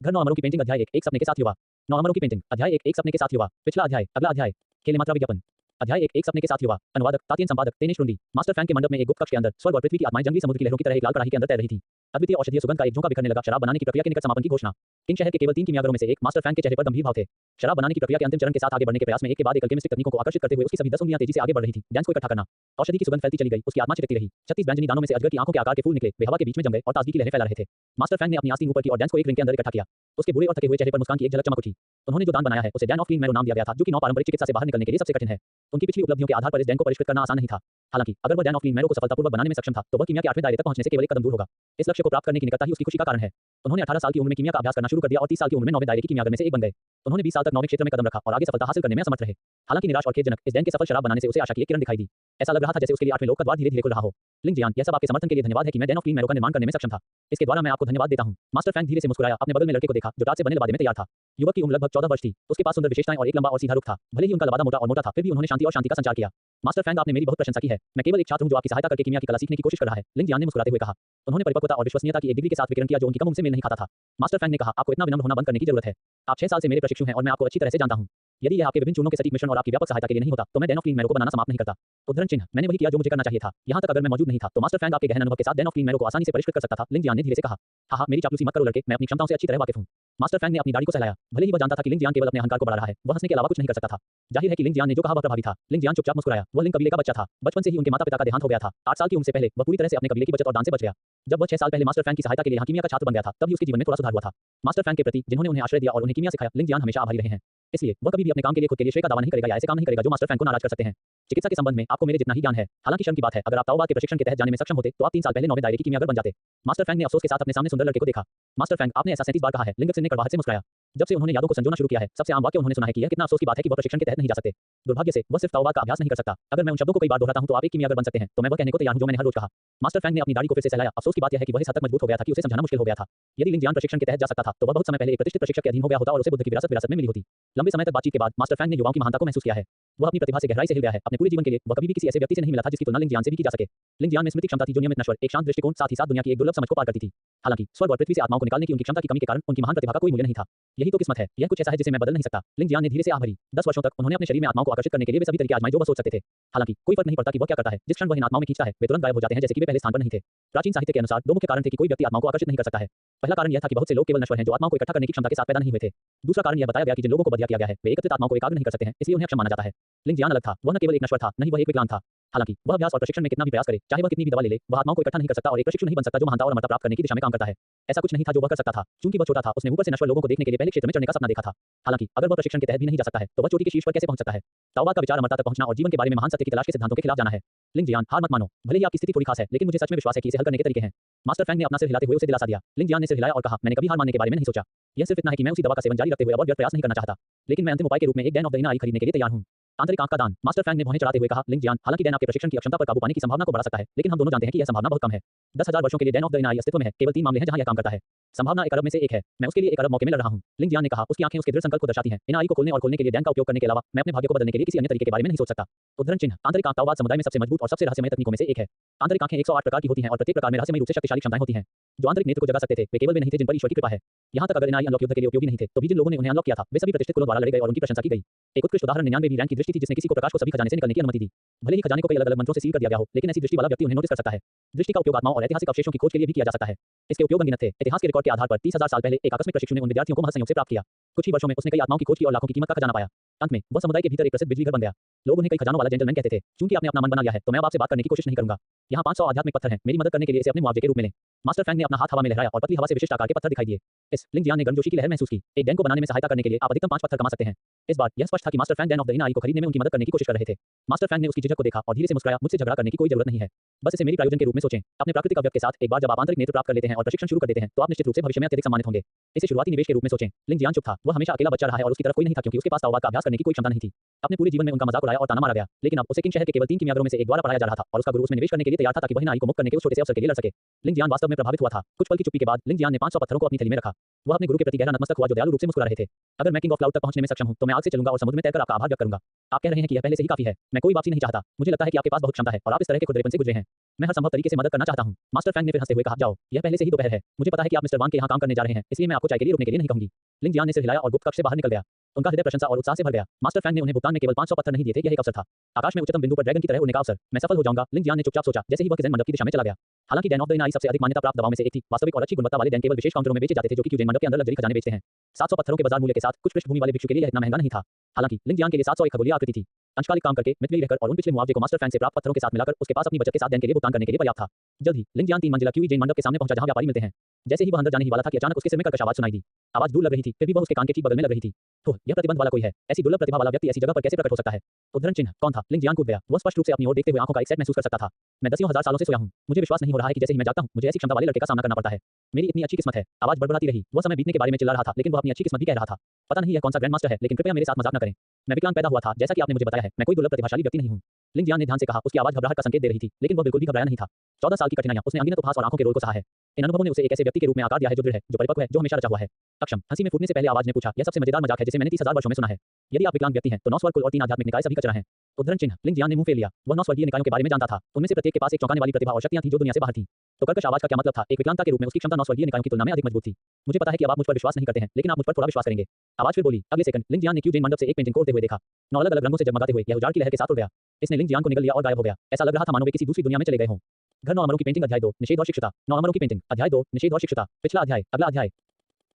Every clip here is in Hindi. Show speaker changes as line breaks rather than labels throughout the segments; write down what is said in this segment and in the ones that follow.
घर 9 अमरों की पेंटिंग अध्याय 1 एक सपने के साथ युवा। 9 अमरों की पेंटिंग अध्याय 1 एक सपने के साथ युवा। पिछला अध्याय अगला अध्याय खेल मात्रा विज्ञापन अध्याय 1 एक सपने के साथ युवा। अनुवादक तातियन संपादक तेनेश टुंडी। मास्टर फैंग के मंडप में एक गुप्त कक्ष के अंदर स्वर्ग और पृथ्वी की आत्माएं जंगली समुद्र की लहरों की तरह एक लाल कड़ाही के अंदर तैर रही थी। अद्वितीय औषधीय सुगंध का एक झोंका बिखरने लगा। शराब बनाने की प्रक्रिया के निकट समापन की घोषणा। किंग शहर के केवल 3 कीमियागरों में से एक मास्टर फैंग के चेहरे पर गंभीर भाव थे। शराब बनाने की प्रक्रिया के अंतिम चरण के साथ आगे बढ़ने के प्रयास में एक के बाद एक केमिस्ट्री तकनीकों को आकर्षित करते हुए उसकी सभी 10 उंगलियां तेजी से आगे बढ़ रही थी। डैंस को इकट्ठा करना। औषधि की सुगंध फैलती चली गई। उसकी आत्मा चिपकती रही। 36 बैंजनी दानों में से अजगर की आंखों के आकार के फूल निकले। वे हवा के बीच में जम गए और ताजगी की लहरें फैला रहे थे। मास्टर फैंग ने अपनी आस्तीन ऊपर की और डैंस को एक रिंग के अंदर इकट्ठा किया। उसके बूढ़े और थके हुए चेहरे पर मुस्कान की एक झलक चमक उठी। उन्होंने जो दान बनाया है उसे डैन ऑफ क्लीन मैरो नाम दिया गया था, जो कि 9 पारंपरिक चिकित्सा से बाहर निकलने के लिए सबसे कठिन है। उनकी पिछली उपलब्धियों के आधार पर इस डैन को परिष्कृत करना आसान नहीं था। हालांकि अगर वह डैन ऑफ क्लीन मैरो को सफलतापूर्वक बनाने में सक्षम था, तो वह कीमिया के 8वें दायरे तक पहुंचने से केवल एक कदम दूर होगा। इस लक्ष्य को प्राप्त करने की निकटता ही उसकी खुशी का कारण है। उन्होंने 18 साल की उम्र में कीमिया का अभ्यास करना शुरू कर दिया और 30 साल की उम्र में 9वें दायरे की कीमियागर में से एक बन गए। उन्होंने 20 साल तक 9वें क्षेत्र में कदम रखा और आगे सफलता हासिल करने में असमर्थ रहे। हालांकि निराश और खेदजनक, इस डैन के सफल शराब बनाने से उसे आशा की एक किरण दिखाई दी। ऐसा लग रहा था जैसे उसके लिए 8वें लोक का द्वार धीरे-धीरे खुल रहा हो। लिंग जियान, यह सब आपके समर्थन के लिए धन्यवाद है कि मैं डैन ऑफ क्लीन मैरो का निर्माण करने में सक्षम था। इसके द्वारा मैं आपको धन्यवाद देता हूं। मास्टर फैंग धीरे से मुस्कुराया, अपने बगल में लड़के को देखा जो टाट से बने लबादे में तैयार था। युवक की उम्र लगभग 14 वर्ष थी। उसके पास सुंदर विशेषताएं और एक लंबा और सीधा रुख था। भले ही उनका लबादा मोटा और मोटा था, फिर भी उन्होंने शांति और शांति का संचार किया। मास्टर फैंग, आपने मेरी बहुत प्रशंसा की है। मैं केवल एक छात्र हूं जो आपकी सहायता करके कीमिया की कला सीखने की कोशिश कर रहा है, लिंग जियान ने मुस्कुराते हुए कहा। उन्होंने परिपक्वता और विश्वसनीयता की एक डिग्री के साथ विकिरण किया जो उनकी कम उम्र से मेल नहीं खाता था। मास्टर फैंग ने कहा, आपको इतना विनम्र होना बंद करने की जरूरत है। आप 6 साल से मेरे प्रशिक्षु हैं और मैं आपको अच्छी तरह से जानता हूं। यदि यह आपके विभिन्न चूर्णों के सटीक मिश्रण और आपकी व्यापक सहायता के लिए नहीं होता, तो मैं डैन ऑफ क्लीन मैरो को बनाना समाप्त नहीं करता। उद्धरण चिन्ह, मैंने वही किया जो मुझे करना चाहिए था। यहां तक अगर मैं मौजूद नहीं था, तो मास्टर फैंग आपके गहन अनुभव के साथ डैन ऑफ क्लीन मैरो को आसानी से परिष्कृत कर सकता था, लिंग जियान ने धीरे से कहा। हाँ, मेरी चापलूसी मत करो लड़के, मैं अपनी क्षमताओं से अच्छी तरह वाकिफ हूं। मास्टर फैंग ने अपनी दाढ़ी को सहलाया। भले ही वह जानता था कि लिंग जियान केवल अपने अहंकार को बढ़ा रहा है, वह हंसने के अलावा कुछ नहीं कर सकता था। जाहिर है कि लिंग जियान ने जो कहा वह प्रभावी था। लिंग जियान चुपचाप मुस्कुराया। वह लिंग कबीले का बच्चा था। बचपन से ही उनके माता-पिता का देहांत हो गया था। 8 साल की उम्र से पहले वह पूरी तरह से अपने कबीले की बचत और दान से बच गया। जब वह 6 साल पहले मास्टर फैंग की सहायता के लिए यहाँ कीमिया का छात्र बन गया था, तभी उसके जीवन में थोड़ा सुधार हुआ था। मास्टर फैंग के प्रति, जिन्होंने उन्हें आश्रय दिया और उन्हें कीमिया सिखाया, लिंग जियान हमेशा आभारी रहे हैं। इसलिए वह कभी भी अपने काम के लिए खुद के लिए श्रेय का दावा नहीं करेगा या ऐसे काम नहीं करेगा जो मास्टर फैंग को नाराज कर सकते हैं। चिकित्सा के संबंध में आपको मेरे जितना ही ज्ञान है। हालांकि शर्म की बात है, अगर आप ताओबाद के प्रशिक्षण के तहत जाने में सक्षम होते, तो आप 3 साल पहले 9वें दायरे की कीमियागर बन जाते। मास्टर फैंग ने अफसोस के साथ अपने सामने सुंदर लड़के को देखा। मास्टर फैंग, आपने ऐसा 37 बार कहा है, लिंगत्सिन ने कड़वाहट से मुस्कुराया। जब से उन्होंने यादों को संजोना शुरू किया है, सबसे आम वाक्य उन्होंने सुना है कि यह कितना अफसोस की बात है कि वह प्रशिक्षण के तहत नहीं जा सकते। दुर्भाग्य से वह सिर्फ ताओबाद का अभ्यास नहीं कर सकता। अगर मैं उन शब्दों को कई बार दोहराता हूं तो आप एक कीमियागर बन सकते हैं, तो मैं वह कहने को तैयार हूं जो मैंने हर रोज कहा। मास्टर फैंग ने अपनी दाढ़ी को फिर से सहलाया। अफसोस की बात यह है कि वह इस हद तक मजबूत हो गया था कि उसे समझाना मुश्किल हो गया था। यदि लिंग जियान प्रशिक्षण के तहत जा सकता था, तो वह बहुत समय पहले एक प्रतिष्ठित प्रशिक्षक के अधीन हो गया होता और उसे बुद्ध की विरासत में मिली होती। लंबे समय तक बातचीत के बाद मास्टर फैंग ने युवाओं की महानता को महसूस किया है। वह अपनी प्रतिभा से गहराई से हिल गया है। अपने पूरे जीवन के लिए वह कभी भी किसी ऐसे व्यक्ति से नहीं मिला था जिसकी तुलना लिंग जियान से भी की जा सके। लिंग जियान में स्मृति क्षमता थी जो नियमित नश्वर, एक शांत दृष्टिकोण, साथ ही साथ दुनिया की एक दुर्लभ समझ को पार करती थी। हालांकि स्वर्ग और पृथ्वी से आत्माओं को निकालने की उनकी क्षमता की कमी के कारण उनकी महान प्रतिभा का कोई मूल्य नहीं था। यही तो किस्मत है। यह कुछ ऐसा है जिसे मैं बदल नहीं सकता। लिंग जियान ने धीरे से आह भरी। 10 वर्षों तक उन्होंने अपने शरीर में आत्माओं को आकर्षित करने के लिए वे सभी तरीके आजमाए जो वह सोच सकते थे। हालांकि कोई फर्क नहीं पड़ता कि वह क्या करता है। जिस क्षण वह इन आत्माओं में खींचता है, वे तुरंत गायब हो जाते हैं जैसे कि वे पहले स्थान पर नहीं थे। प्राचीन साहित्य के अनुसार 2 मुख्य कारण थे कि कोई व्यक्ति आत्माओं को आकर्षित नहीं कर सकता है। पहला कारण यह था कि बहुत से लोग केवल नश्वर हैं जो आत्माओं को इकट्ठा करने की क्षमता के साथ पैदा नहीं हुए थे। दूसरा कारण यह बताया गया कि जिन लोगों को बधिया किया गया है, वे एकत्रित आत्माओं को एकाग्र नहीं कर सकते हैं, इसलिए उन्हें अक्षम माना जाता है। लिंग जियान अलग था। वह न केवल एक नश्वर था, न ही वह एक विकलांग था। हालांकि वह अभ्यास और प्रशिक्षण में कितना भी प्रयास करे, चाहे वह कितनी भी दवा ले ले, वह आत्माओं को इकट्ठा नहीं कर सकता और एक प्रशिक्षु नहीं बन सकता जो महानता और अमरता प्राप्त करने की दिशा में काम करता है। ऐसा कुछ नहीं था जो वह कर सकता था। क्योंकि वह छोटा था, उसने ऊपर से नश्वर लोगों को देखने के लिए पहले क्षेत्र में चढ़ने का सपना देखा था। हालांकि अगर वह प्रशिक्षण के तहत भी नहीं जा सकता है, तो वह चोटी के शीर्ष पर कैसे पहुंच सकता है? ताओबाद का विचार अमरता तक पहुंचना और जीवन के बारे में महान सत्य की तलाश के सिद्धांतों के खिलाफ जाना है। लिंग जियान, हार मत मानो। भले ही आपकी स्थिति थोड़ी खास है, लेकिन मुझे सच में विश्वास है कि इसे हल करने के तरीके हैं। मास्टर फैंग ने अपना सिर हिलाते हुए उसे दिलासा दिया। लिंग जियान ने सिर हिलाया और कहा, मैंने कभी हार मानने के बारे में नहीं सोचा। यह सिर्फ इतना है कि मैं उसी दवा का सेवन जारी रखते हुए और व्यर्थ प्रयास नहीं करना चाहता। लेकिन मैं अंतिम उपाय के रूप में एक डैन ऑफ द इनर आई खरीदने के लिए तैयार हूं। आंतरिक आंख का दान। मास्टर फैंग ने भौहें चढ़ाते हुए कहा, लिंग जियान, हालांकि डैन आपके प्रशिक्षण की अक्षमता पर काबू पाने की संभावना को बढ़ा सकता है, लेकिन हम दोनों जानते हैं कि यह संभावना बहुत कम है। 10,000 वर्षों के लिए डैन ऑफ द इनर आई अस्तित्व में है। केवल 3 मामले हैं जहां यह काम करता है। संभावना 1 अरब में से 1 है। मैं उसके लिए 1 अरब मौके में लड़ रहा हूं। लिंग जियान ने कहा। उसकी आंखें उसके दृढ़ संकल्प को दर्शाती हैं। इनर आई को खोलने और खोलने के लिए डैन का उपयोग करने के अलावा मैं अपने भाग्य को बदलने के लिए किसी अन्य तरीके के बारे में नहीं सोच सकता। उद्धरण चिन्ह, आंतरिक आंख ताओबाद समुदाय में सबसे मजबूत और सबसे रहस्यमय तकनीकों में से एक है। आंतरिक आंखें 108 प्रकार की होती हैं और प्रत्येक प्रकार में रहस्यमय रूप से शक्तिशाली क्षमताएं होती हैं। जो आंतरिक नेत्र को जगा सकते थे, वे केवल वे नहीं थे जिन पर ईश्वर की कृपा है। यहाँ तक अगर इनर आई अनलॉक युद्ध के लिए उपयोगी नहीं थे, तो भी जिन लोगों ने उन्हें अनलॉक किया था, वे सभी प्रतिष्ठित कुलों द्वारा लड़े गए और उनकी प्रशंसा की गई। एक उत्कृष्ट उदाहरण 99वीं रैंक की दृष्टि थी जिसने किसी को प्रकाश को सभी खजाने से निकलने की अनुमति दी। भले ही खजाने को कई अलग-अलग मंत्रों से सील कर दिया गया हो, लेकिन ऐसी दृष्टि वाला व्यक्ति उन्हें नोटिस कर सकता है। दृष्टि का उपयोग आत्माओं और ऐतिहासिक अवशेषों की खोज के लिए भी किया जा सकता है। इसके उपयोग अनगिनत थे। इतिहास के रिकॉर्ड के आधार पर 30,000 साल पहले एक आकस्मिक प्रशिक्षु ने उन विद्यार्थियों को महज संयोग से प्राप्त किया। कुछ ही वर्षों में उसने कई आत्माओं की खोज की और लाखों की कीमत का खजाना पाया। अंत में वह समुदाय के भीतर एक प्रसिद्ध बिजली घर बन गया। लोग उन्हें कई खजानों वाला जेंटलमैन कहते थे। क्योंकि आपने अपना मन बना लिया है, तो मैं अब आपसे बात करने की कोशिश नहीं करूंगा। यहाँ 500 आध्यात्मिक पत्थर हैं। मेरी मदद करने के लिए इसे अपने मुआवजे के रूप में लें। मास्टर फैंग ने अपना हाथ हवा में लहराया और पतली हवा से विशिष्ट आकार के पत्थर दिखाई दिए। इस लिंग जियान ने गर्मजोशी की लहर महसूस की। एक डैन को बनाने में सहायता करने के लिए आप अधिकतम 5 पत्थर कमा सकते हैं। इस बार यह स्पष्ट था कि master Fang Dan of the inner eye को खरीदने में उनकी मदद करने की कोशिश कर रहे थे। मास्टर फैंग ने उसकी झिझक को देखा और धीरे से मुस्कुराया। मुझसे झगड़ा करने की कोई जरूरत नहीं है। बस इसे मेरी प्रायोजन के रूप में सोचें। अपने प्राकृतिक अवयव के साथ एक बार जब आप आंतरिक नेत्र प्राप्त कर लेते हैं और प्रशिक्षण शुरू कर देते हैं, तो आप निश्चित रूप से भविष्य में अत्यधिक सम्मानित होंगे। इसे शुरुआती निवेश के रूप में सोचें। लिंग जियान चुप था। वह हमेशा अकेला बच्चा रहा है और उसकी तरफ कोई नहीं था क्योंकि उसके पास ताओबाद का अभ्यास करने की कोई क्षमता नहीं थी। अपने पूरे जीवन में उनका मजाक उड़ाया और ताना मारा गया, लेकिन अब उसे किंग शहर के केवल 3 कीमियागरों में से एक द्वारा पढ़ाया जा रहा था और उसका गुरु उसमें निवेश करने के लिए तैयार था ताकि वह इनर आई को मुक्त करने के उस छोटे से अवसर के लिए लड़ सके। लिंग जियान वास्तव में प्रभावित हुआ था। कुछ पल की चुप्पी के बाद लिंग जियान ने 500 पत्थरों को अपनी थैली में रखा। वह अपने गुरु के प्रति गहरा नतमस्तक हुआ जो दयालु रूप से मुस्कुरा रहे थे। अगर मैं किंग ऑफ क्लाउड तक पहुंचने में सक्षम हूं, तो मैं आग से चलूंगा और समुद्र में तैरकर आपका आभार व्यक्त करूंगा। आप कह रहे हैं कि यह पहले से ही काफी है। मैं कोई वापसी नहीं चाहता। मुझे लगता है कि आपके पास बहुत क्षमता है और आप इस तरह के खुरदरेपन से गुजरे हैं। मैं हर संभव तरीके से मदद करना चाहता हूँ। मास्टर फ्रैंक ने फिर हंसते हुए कहा, जाओ, यह पहले से ही दोपहर है। मुझे पता है कि आप मिस्टर वांग के यहाँ काम करने जा रहे हैं, इसलिए मैं आपको चाय के लिए रुकने के लिए नहीं कहूंगी। लिंग जियान ने सिर हिलाया और गुप्त कक्ष से बाहर निकल गया। उनका हृदय प्रशंसा और उत्साह से भर गया। मास्टर फ्रैंक ने उन्हें भुगतान में केवल 500 पत्थर नहीं दिए थे, यह एक अवसर था। आकाश में उच्चतम बिंदु पर ड्रैगन की तरह उड़ने का अवसर। मैं सफल हो जाऊंगा, लिंग जियान ने चुपचाप सोचा, जैसे ही वह किजेन मंडप की दिशा में चला गया। हालांकि डैन ऑफ द इनाई सबसे अधिक मान्यता प्राप्त दवाओं में से एक थी। वास्तविक और अच्छी गुणवत्ता वाले डैन केवल विशेष काउंटरों में बेचे जाते थे, जो कि क्यूजेन मंडप के अंदर लग्जरी खजाने बेचते हैं। 700 पत्थरों के बाजार मूल्य के साथ कुछ पृष्ठभूमि वाले भिक्षु के लिए यह इतना महंगा नहीं था। हालांकि लिंग जियान के लिए 700 एक खगोलीय आकृति थी। अंशकालिक काम करके मितव्ययी रहकर और उन पिछले मुआवजे को मास्टर फ्रैंक से प्राप्त पत्थरों के साथ मिलाकर उसके पास अपनी बचत के साथ डैन के लिए भुगतान करने के लिए पर्याप्त था। जल्द ही लिंग जियान 3 मंजिला क्यूई जैन मंडप के सामने पहुंचा, जहां व्यापारी मिलते हैं। जैसे ही वह अंदर जाने ही वाला था कि अचानक उसके सिर में कर्कश आवाज सुनाई दी। आवाज दूर लग रही थी, फिर भी वह उसके कान के ठीक बगल में लग रही थी। तो यह प्रतिबंध वाला कोई है। ऐसी दुर्लभ प्रतिभा वाला व्यक्ति ऐसी जगह पर कैसे प्रकट हो सकता है? उद्धरण चिन्ह कौन था? लिंग जियान कूद गया। वह स्पष्ट रूप से अपनी ओर देखते हुए आंखों का एक सेट महसूस कर सकता था। मैं दसियों हजार सालों से सोया हूं। मुझे विश्वास नहीं हो रहा है कि जैसे ही मैं जागता हूं, मुझे ऐसी क्षमता वाले लड़के का सामना करना पड़ता है। मेरी इतनी अच्छी किस्मत है। आवाज बड़बड़ाती रही। वह समय बीतने के बारे में चिल्ला रहा था, लेकिन वह अपनी अच्छी किस्मत भी कह रहा था। पता नहीं यह कौन सा ग्रैंड मास्टर है, लेकिन कृपया मेरे साथ मजाक न करें। मैं विकलांग पैदा हुआ था, जैसा कि आपने मुझे बताया है। मैं कोई दुर्लभ प्रतिभाशाली व्यक्ति नहीं हूं। लिंग जियान ने ध्यान से कहा। उसकी आवाज घबराहट का संकेत दे रही थी, लेकिन वह बिल्कुल भी घबराया नहीं था। 14 साल की कठिनाइयां, उसने अनगिनत उपहास और आंखों के रोल को सहा है। इन अनुभवों ने उसे एक ऐसे व्यक्ति के रूप में आकार दिया है जो दृढ़ है, जो परिपक्व है, जो हमेशा रचा हुआ है। अक्षम हंसी में फूटने से पहले आवाज ने पूछा, यह सबसे मजेदार मजाक है जिसे मैंने 30,000 वर्षों में सुना है। यदि आप विकलांग व्यक्ति हैं, तो 9 स्वर्ग कुल और 3 आध्यात्मिक निकाय सभी कचरा हैं। उद्धरण चिन्ह लिंग जियान ने मुंह फेर लिया। वह 9 स्वर्गीय निकायों के बारे में जानता था। उनमें से प्रत्येक के पास एक चौंकाने वाली प्रतिभा और शक्तियां थी जो दुनिया से बाहर थी। तो कर्कश आवाज का क्या मतलब था? एक विकलांगता के रूप में उसकी क्षमता 9 स्वर्गीय निकायों की तुलना में अधिक मजबूत थी। मुझे पता है कि अब आप मुझ पर विश्वास नहीं करते हैं, लेकिन आप मुझ पर थोड़ा विश्वास करेंगे। आवाज फिर बोली। अगले सेकंड लिंग जियान ने क्यूजेन मंडप से एक पेंटिंग को उड़ते हुए देखा। 9 अलग-अलग रंगों से जगमगाते हुए यह उजाड़ की लहर के साथ उड़ गया। इसने लिंग जियान को निगल लिया और गायब हो गया। ऐसा लग रहा था मानो वे किसी दूसरी दुनिया में चले गए हों। घर 9 अमरों की पेंटिंग अध्याय 2 निषेध और शिक्षता। 9 अमरों की पेंटिंग अध्याय 2 निषेध और शिक्षता। पिछला अध्याय, अगला अध्याय।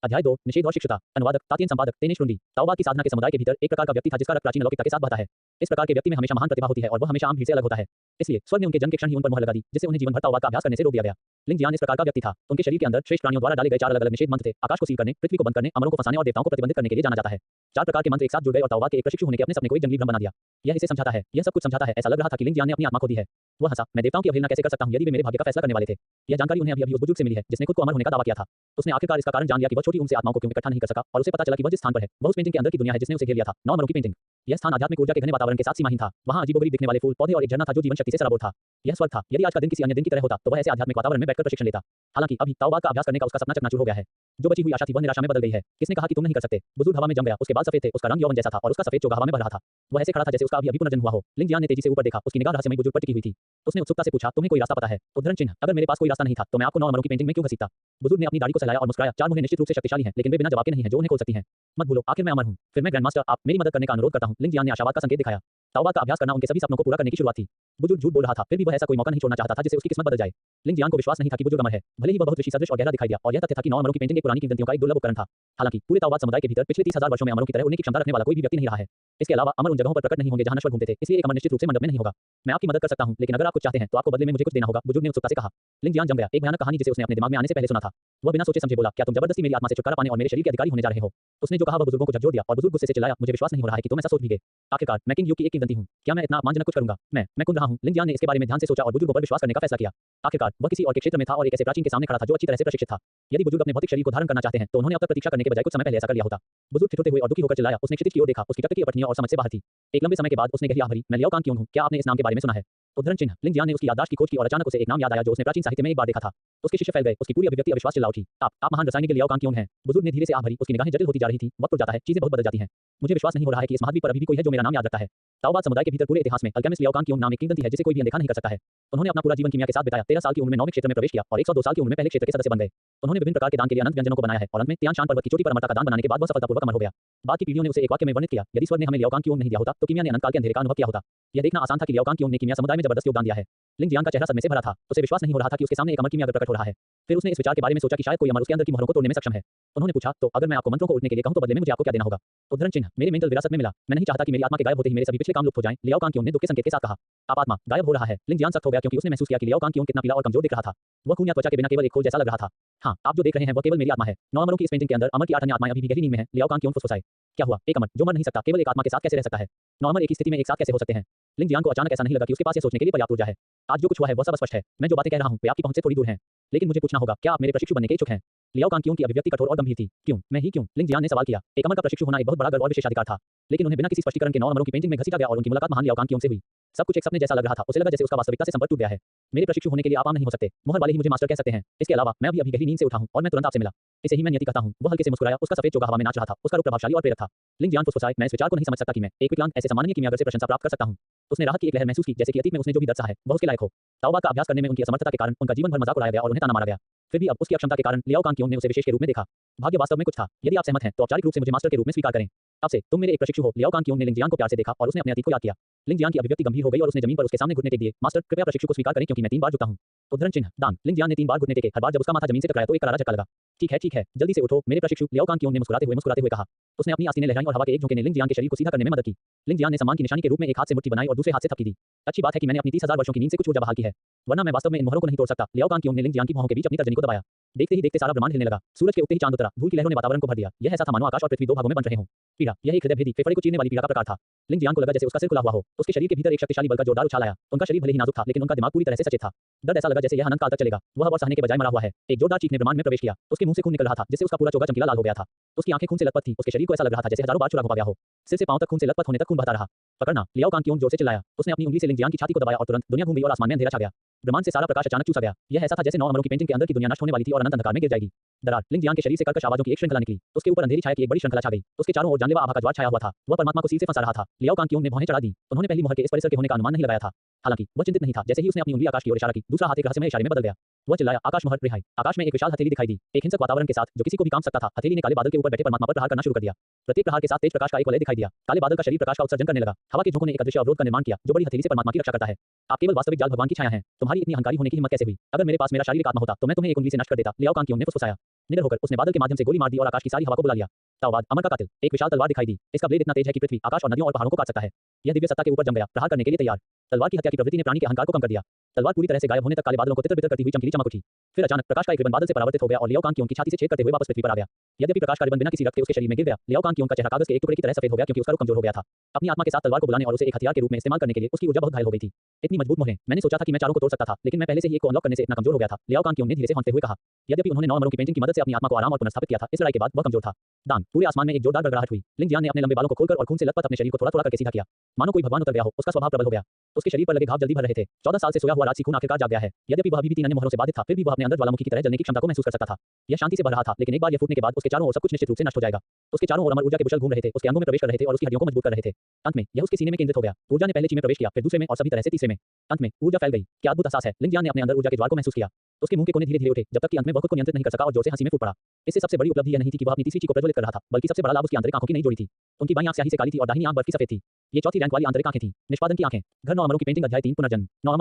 अध्याय 2 निषेध और शिक्षता। अनुवादक तातियन संपादक तेनेश रुंडी। ताओबा की साधना के समुदाय के भीतर एक प्रकार का व्यक्ति था जिसका रक्त प्राचीन लौकिकता के साथ बहता है। इस प्रकार के व्यक्ति में हमेशा महान प्रतिभा होती है और वह हमेशा आम भीड़ से अलग होता है। इसलिए स्वर्ग ने उनके जन्म के क्षण ही उन पर मोहर लगा दी, जिससे उन्हें जीवन भर ताओबा का अभ्यास करने से रोक दिया गया। लिंग जियान इस प्रकार का व्यक्ति था। उनके शरीर के अंदर श्रेष्ठ प्राणियों द्वारा डाले गए 4 अलग-अलग निषेध मंत्र थे। आकाश को सील करने, पृथ्वी को बंद करने, अमरों को फंसाने और देवताओं को प्रतिबंधित करने के लिए जाना जाता है। 4 प्रकार के मंत्र एक साथ जुड़ गए और ताओबा के एक प्रशिक्षु होने के अपने सपने को एक जंगली भ्रम बना दिया। यह इसे समझाता है, यह सब कुछ समझाता है। ऐसा लग रहा था कि लिंग जियान ने अपनी आत्मा खो दी है। वह हंसा। मैं देवताओं की अवहेलना कैसे कर सकता हूं यदि वे मेरे भाग्य का फैसला करने वाले थे? यह जानकारी उन्हें अभी उस बुजुर्ग से मिली है जिसने खुद को अमर होने का दावा किया था। उसने आखिरकार इसका कारण जान लिया कि वह छोटी उम्र से आत्माओं को क्यों इकट्ठा नहीं कर सका, और उसे पता चला कि वह जिस स्थान पर है, वह उस पेंटिंग के अंदर की दुनिया है जिसने उसे घेर लिया था। 9 अमरों की पेंटिंग। यह स्थान आध्यात्मिक ऊर्जा के घने वातावरण के साथ सीमाहीन था। वहां अजीबोगरीब दिखने वाले फूल, पौधे और एक झरना था जो जीवन शक्ति से सराबोर था। यह स्वर्ग था। यदि आज का दिन किसी अन्य दिन की तरह होता, तो वह ऐसे आध्यात्मिक वातावरण में बैठकर प्रशिक्षण लेता। हालांकि अभी ताओबा का अभ्यास करने का उसका सपना चकनाचूर हो गया है। जो बची हुई आशा थी वह निराशा में बदल गई है। किसने कहा कि तुम नहीं कर सकते? बुजुर्ग हवा में जम गया। उसके बाल सफेद थे, उसका रंग यौवन जैसा था और उसका सफेद चोगा हवा में बढ़ रहा था। वह ऐसे खड़ा था जैसे उसका अभी पुनर्जन्म हुआ हो। लिंग जियान ने तेजी से ऊपर देखा। उसकी निगाह रहस्यमयी बुजुर्ग पर टिकी हुई थी। उसने उत्सुकता से पूछा, तुम्हें कोई रास्ता पता है? उद्धरण चिन्ह अगर मेरे पास कोई रास्ता नहीं था, तो मैं आपको 9 अमरों की पेंटिंग में क्यों घसीटता? बुजुर्ग ने अपनी दाढ़ी को सहलाया और मुस्कुराया। 4 मुहरें निश्चित रूप से शक्तिशाली हैं, लेकिन वे बिना जवाब के नहीं हैं जो उन्हें खोल सकती हैं। मत भूलो, आखिर मैं अमर हूं। फिर मैं ग्रैंडमास्टर, आप मेरी मदद करने का अनुरोध करता हूं। लिंग जियान ने आशावाद का संकेत दिखाया। ताओबा का अभ्यास करना उनके सभी सपनों को पूरा करने की शुरुआत थी। बुजुर्ग झूठ बोल रहा था, फिर भी वह ऐसा कोई मौका नहीं छोड़ना चाहता था जिससे उसकी किस्मत बदल जाए। लिंग जियान को विश्वास नहीं था कि बुजुर्ग अमर है, भले ही वह बहुत ऋषि सदृश और गहरा दिखाई दिया, और यह तथ्य था कि 9 अमरों की पेंटिंग एक पुरानी किंवदंतियों का एक दुर्लभ उपकरण था। हालांकि पूरे ताओबाद समुदाय के भीतर पिछले 30,000 वर्षों में अमरों की तरह उड़ने की क्षमता रखने वाला कोई भी व्यक्ति नहीं रहा है। इसके अलावा अमर उन जगहों पर प्रकट नहीं होंगे जहां नश्वर घूमते थे, इसलिए एक अमर निश्चित रूप से मंडप में नहीं होगा। मैं आपकी मदद कर सकता हूं, लेकिन अगर आप कुछ चाहते हैं तो आपको बदले में मुझे कुछ देना होगा, बुजुर्ग ने उत्सुकता से कहा। लिंग जियान जम गया। एक भयानक कहानी जिसे उसने अपने दिमाग में आने से पहले सुना था। वह बिना सोचे समझे बोला, क्या तुम जबरदस्ती मेरी आत्मा से छुटकारा पाने और मेरे शरीर के अधिकारी होने जा रहे हो? उसने जो कहा वह बुजुर्गों को झकझोर दिया और बुजुर्ग गुस्से से चिल्लाया, मुझे विश्वास नहीं हो रहा है कि तुम ऐसा सोच भी गए। आखिरकार मैं किंग यू की एक किंवदंती हूं। क्या मैं इतना अपमानजनक कुछ करूंगा? मैं कूद रहा हूं। लिंग जियान ने इसके बारे में ध्यान से सोचा और बुजुर्गों पर विश्वास करने का फैसला किया। आखिरकार वह किसी और के क्षेत्र में था और एक ऐसे प्राचीन के सामने खड़ा था जो अच्छी तरह से प्रशिक्षित था। यदि बुजुर्ग अपने भौतिक शरीर को धारण करना चाहते हैं, तो उन्होंने अब तक प्रतीक्षा करने के बजाय कुछ समय पहले ऐसा कर लिया होता। बुजुर्ग ठिठुरते हुए और दुखी होकर चिल्लाया। उसने क्षितिज की ओर देखा। उसकी टकटकी पटनियों और समझ से बाहर थी। एक लंबे समय के बाद उसने गहरी आह भरी, मैं लियाओ कांग क्यों हूं? क्या आपने इस नाम के बारे में सुना है? उद्धरण चिन्ह लिंग जियान ने उसकी याददाश्त की खोज की और अचानक उसे एक नाम याद आया जो उसने प्राचीन साहित्य में एक बार देखा था। उसके शिष्य फैल गए। उसकी पूरी अभिव्यक्ति अविश्वास चिल्ला उठी। आप महान रसायनिक लियाओ कांग क्यों हैं? बुजुर्ग ने धीरे से आह भरी। उसकी निगाहें जटिल होती जा रही थी। वक्त उड़ जाता है, चीजें बहुत बदल जाती हैं। मुझे विश्वास नहीं हो रहा है कि इस महाद्वीप पर अभी भी कोई है जो मेरा नाम याद रखता है। ताओबाद समुदाय के भीतर पूरे इतिहास में अल्केमिस्ट लियाओ कांग क्यों नाम एक किंवदंती है जिसे कोई भी अनदेखा नहीं कर सकता है। उन्होंने अपना पूरा जीवन कीमिया के साथ बिताया। 13 साल की उम्र में 9वें क्षेत्र में प्रवेश किया और 102 साल की उम्र में पहले क्षेत्र के सदस्य बन गए। उन्होंने विभिन्न प्रकार के दान के लिए अनंत व्यंजनों को बनाया है और अंत में तियान शान पर्वत की चोटी पर अमरता का दान बनाने के बाद वह सफलतापूर्वक अमर हो गया। बाद की पीढ़ियों ने उसे एक वाक्य में वर्णित किया, यदि स्वर्ग ने हमें लियाओ कांग क्यों नहीं दिया होता, तो कीमिया ने अनंत काल के अंधेरे का अनुभव किया होता। यह देखना आसान था कि लियाओ कांग क्यों ने कीमिया समुदाय में जबरदस्त योगदान दिया है। लिंग जियान का चेहरा सदमे से भरा था। उसे विश्वास नहीं हो रहा था कि उसके सामने एक अमर कीमियागर प्रकट हो रहा है। फिर उसने इस विचार के बारे में सोचा कि शायद कोई अमर उसके अंदर की मोहरों को तोड़ने में सक्षम है। उन्होंने पूछा, तो अगर मैं आपको मंत्रों को उठने के लिए कहूं तो बदले में मुझे आपको क्या देना होगा? उद्धरण चिन्ह मेरे मेंटल विरासत में मिला। मैं नहीं चाहता कि मेरी आत्मा के गायब होते ही मेरे सभी पिछले काम लुप्त हो जाएं। लियाओ कांग क्यों ने दुख के संकेत के साथ कहा। आप आत्मा गायब हो रहा है। लिंग जियान सख्त हो गया क्योंकि उसने महसूस किया कि लियाओ कांग क्यों कितना पीला और कमजोर दिख रहा था। वह खून या त्वचा के बिना केवल एक खोल जैसा लग रहा था। हाँ, आप जो देख रहे हैं वह केवल मेरी आत्मा है। 9 अमरों की इस पेंटिंग के अंदर अमर की 8 अन्य आत्माएं अभी भी गहरी नींद में हैं। लियाओ कांग क्यों फुसफुसाए? क्या हुआ? एक अमर जो मर नहीं सकता केवल एक आत्मा के साथ कैसे रह सकता है? 9 अमर एक ही स्थिति में एक साथ कैसे हो सकते हैं? लिंग जियान को अचानक ऐसा नहीं लगा कि उसके पास ये सोचने के लिए पर्याप्त ऊर्जा है। आज जो कुछ हुआ है वह सब स्पष्ट है। मैं जो बातें कह रहा हूं वे आपकी पहुंच से थोड़ी दूर हैं, लेकिन मुझे पूछना होगा, क्या आप मेरे प्रशिक्षु बनने के इच्छुक हैं? लियाओ कांगक्यूंग की अभिव्यक्ति कठोर और गंभीर थी। क्यों? मैं ही क्यों? लिंग जियान ने सवाल किया। एक अमर का प्रशिक्षु होना एक बहुत बड़ा गर्व और विशेषाधिकार था, लेकिन उन्हें बिना किसी स्पष्टीकरण के 9 अमरों की पेंटिंग में घसीटा गया और उनकी मुलाकात महान लियाओ कांगक्यूंग से हुई। सब कुछ एक सपने जैसा लग रहा था। उसे लगा जैसे उसका वास्तविकता से संपर्क टूट गया है। मेरे प्रशिक्षु होने के लिए आप आम नहीं हो सकते। मोहर वाले ही मुझे मास्टर कह सकते हैं। इसके अलावा मैं अभी गहरी नींद से उठा हूं और मैं तुरंत आपसे मिला। इसे ही मैं नियति कहता हूं। वो हल्के से मुस्कुराया। उसका सफेद चोगा हवा में नाच रहा था। उसका रूप प्रभावशाली और प्रेरक था। लिंग जियान फुसफुसाए, मैं इस विचार को नहीं समझ सकता कि मैं एक विकलांग ऐसे सामान्य कीमियागर से प्रशंसा प्राप्त कर सकता हूं। उसने राहत की एक लहर महसूस की, जैसे कि अतीत में उसने जो भी दर्द सहा है वह उसके लायक हो। ताओबा का अभ्यास करने में उनकी असमर्थता के कारण उनका जीवन भर मजाक उड़ाया गया और उन्हें ताना मारा गया। फिर भी अब उसकी अक्षमता के कारण लियाओ कांगक्यूंग ने उसे विशेष के रूप में देखा। भाग्य वास्तव में कुछ था। यदि आप सहमत हैं तो औपचारिक रूप से मुझे मास्टर के रूप में स्वीकार करें। अब से तुम मेरे एक प्रशिक्षु हो। लियाओ कांगक्यूंग ने लिंग जियान को प्यार से देखा और उसने अपने अतीत को याद किया। लिंग जियान की अभिव्यक्ति गंभीर हो गई और उसने जमीन पर उसके सामने घुटने टेक दिए। मास्टर, कृपया प्रशिक्षु को स्वीकार करें क्योंकि मैं 3 बार झुकता हूं। उद्धरण चिन्ह दान। लिंग जियान ने 3 बार घुटने टेके। हर बार जब उसका माथा जमीन से टकराया तो एक करारा झटका लगा। ठीक है, जल्दी से उठो मेरे प्रशिक्षु, लियाओ कांगक्यूंग ने मुस्कुराते हुए कहा। उसने अपनी आस्तीनें लहराई और हवा के एक झोंके ने लिंग जियान के शरीर को सीधा करने में मदद की। लिंग जियान ने सम्मान की निशानी के रूप में एक हाथ से मुट्ठी बनाई और दूसरे हाथ से थपकी दी। अच्छी बात है कि मैंने अपनी 30,000 वर्षों की नींद से कुछ ऊर्जा बहाल की है, वरना मैं वास्तव में इन मोहरों को नहीं तोड़ सकता। लियाओ कांगक्यूंग ने लिंग जियान की भौहों के बीच अपनी तर्जनी को दबाया। देखते ही देखते सारा ब्रह्मांड हिलने लगा। सूरज के उगते ही चांद उतरा। धूल की लहरों ने वातावरण को भर दिया। यह ऐसा था मानो आकाश और पृथ्वी 2 भागों में बंट रहे हों। पीड़ा, यह एक हृदयभेदी, फेफड़े को चीरने वाली पीड़ा का प्रकार था। लिंग जियान को लगा जैसे उसका सिर खुला हुआ हो। उसके शरीर के भीतर एक शक्तिशाली बल का जोरदार उछाल आया। उनका शरीर भले ही नाजुक था, लेकिन उनका दिमाग पूरी तरह से सचेत था। दर्द ऐसा लगा जैसे यह अनंत काल तक चलेगा। वह और सहने के बजाय मरा हुआ है। एक जोरदार चीख ने ब्रह्मांड में प्रवेश किया। उसके मुंह से खून निकल रहा था, जिससे उसका पूरा चोगा चमकीला लाल हो गया था। उसकी आंखें खून से लथपथ थीं। उसके शरीर को ऐसा लग रहा था जैसे हजारों बार चुरा घोंपा गया हो। सिर से पांव तक खून से लथपथ होने तक खून बहता रहा। पकड़ना, लियाओ कांगक्यूंग जोर से चिल्लाया। उसने अपनी उंगली से लिंग जियान की छाती को दबाया और तुरंत दुनिया घूम गई और आसमान में अंधेरा छा गया। ब्रह्मांड से सारा प्रकाश अचानक चूसा गया। यह ऐसा था जैसे 9 अमरों की पेंटिंग के अंदर की दुनिया नष्ट होने वाली थी और अनंत अंधकार में गिर जाएगी। दरार। लिंग जियान के शरीर से कर्कश आवाजों की एक श्रृंखला निकली। उसके ऊपर अंधेरी छाया की एक बड़ी श्रृंखला छा गई। उसके चारों ओर जानलेवा आभा का ज्वार छाया हुआ था। वह परमात्मा को सील से फंसा रहा था। लियाओ कांगक्यूंग ने भौहें चढ़ा दी। उन्होंने पहली मोहर के इस परिसर के होने का अनुमान नहीं लगाया था। हालांकि वह चिंतित नहीं था। जैसे ही उसने अपनी उंगली आकाश की ओर इशारा की, दूसरा हाथ एक रहस्यमय इशारे में बदल गया। वह चिल्लाया, आकाश मोहर रिहाई। आकाश में एक विशाल हथेली दिखाई दी। एक हिंसक वातावरण के साथ जो किसी को भी कांप सकता था, हथेली ने काले बादल के ऊपर बैठे परमात्मा पर प्रहार करना शुरू कर दिया। प्रत्येक प्रहार के साथ तेज प्रकाश का एक वलय दिखाई दिया। काले बादल का शरीर प्रकाश का उत्सर्जन करने लगा। हवा के झोंकों ने एक अदृश्य अवरोध का निर्माण किया, जो बड़ी हथेली से परमात्मा की रक्षा करता है। आप केवल वास्तविक जाल भगवान की छाया हैं। तुम्हारी इतनी अहंकारी होने की हिम्मत कैसे हुई? अगर मेरे पास मेरा शारीरिक आत्मा होता तो मैं तुम्हें एक उंगली से नष्ट कर देता। लियाओ कांगक्यूंग ने फुसफुसाया। निडर होकर उसने बादल के माध्यम से गोली मार दी और आकाश की सारी हवा को बुला लिया। ताओवाद, अमर का कातिल। एक विशाल तलवार दिखाई दी। इसका ब्लेड इतना तेज है कि पृथ्वी, आकाश और नदियों और पहाड़ों को काट सकता है। यह दिव्य सत्ता के ऊपर जम गया, प्रहार करने के लिए तैयार। तलवार की हत्या की प्रवृत्ति ने प्राणी के अहंकार को कम कर दिया। तलवार पूरी तरह से गायब होने तक काले बादलों को तितर-बितर करती हुई चमकीली चमक उठी। फिर अचानक प्रकाश का एक रिबन बादल से परावर्तित हो गया और लियाओ कांगक्यूंग की छाती से छेद करते हुए वापस पृथ्वी पर आ गया। यद्यपि प्रकाश का रिबन बिना किसी रक्त के उसके शरीर में गिर गया, लियाओ कांगक्यूंग का चेहरा कागज के एक टुकड़े की तरह सफेद हो गया क्योंकि उसका रूप कमजोर हो गया था। अपनी आत्मा के साथ तलवार को बुलाने और उसे एक हथियार के रूप में इस्तेमाल करने के लिए उसकी ऊर्जा बहुत घायल हो गई थी। इतनी मजबूत मोहरें, मैंने सोचा था कि मैं चारों को तोड़ सकता था, लेकिन मैं पहले से ही एक को अनलॉक करने से इतना कमजोर हो गया था। लियाओ कांगक्यूंग ने धीरे से हौंकते हुए कहा। यद्यपि उन्होंने 9 अमरों की पेंटिंग की मदद से अपनी आत्मा को आराम और पुनर्स्थापित किया था, इस लड़ाई के बाद वह कमजोर था। दान। पूरे आसमान में एक जोरदार गड़गड़ाहट हुई। लिंग जियान ने अपने लंबे बालों को खोलकर और खून से लथपथ अपने शरीर को थोड़ा-थोड़ा करके सीधा किया। मानो कोई भगवान उतर गया हो। उसका स्वभाव प्रबल हो गया। उसके शरीर पर लगे घाव जल्दी भर रहे थे। 14 साल से सोया हुआ राजसी खून आखिरकार जाग गया है। यद्यपि वह अभी भी 3 अन्य मोहरों से बाधित था, फिर भी वह अपने अंदर ज्वालामुखी की तरह जलने की क्षमता को महसूस कर सकता था। यह शांति से भर रहा था, लेकिन एक बार यह फूटने के बाद उसके चारों ओर सब कुछ निश्चित रूप से नष्ट हो जाएगा। उसके चारों ओर अमर ऊर्जा के बुशल घूम रहे थे, उसके अंगों में प्रवेश कर रहे थे और उसकी हड्डियों को मजबूत कर रहे थे। अंत में यह उसके सीने में केंद्रित हो गया। ऊर्जा ने पहले ची में प्रवेश किया, फिर दूसरे में और सभी तरह से तीसरे में। अंत में ऊर्जा फैल गई। क्या अद्भुत एहसास है। लिंग जियान ने अपने अंदर ऊर्जा के ज्वार को महसूस किया। उसके मुंह के कोने धीरे-धीरे उठे, जब तक कि अंत में वह खुद को नियंत्रित नहीं कर सका और जोर से हंसी में फूट पड़ा। इससे सबसे बड़ी उपलब्धि यह नहीं थी कि वह अपनी तीसरी चीख को प्रज्वलित कर रहा था, बल्कि सबसे बड़ा लाभ उसकी आंतरिक आंखों की नई जोड़ी थी। उनकी बाईं आंख स्याही से काली थी और दाहिनी आंख बर्फ की सफेद थी। ये चौथी रैंक वाली आंतरिक आंखें थीं। निष्पादन की आंखें। घर 9 अमरों की पेंटिंग अध्याय 3 पुनर्जन्म। 9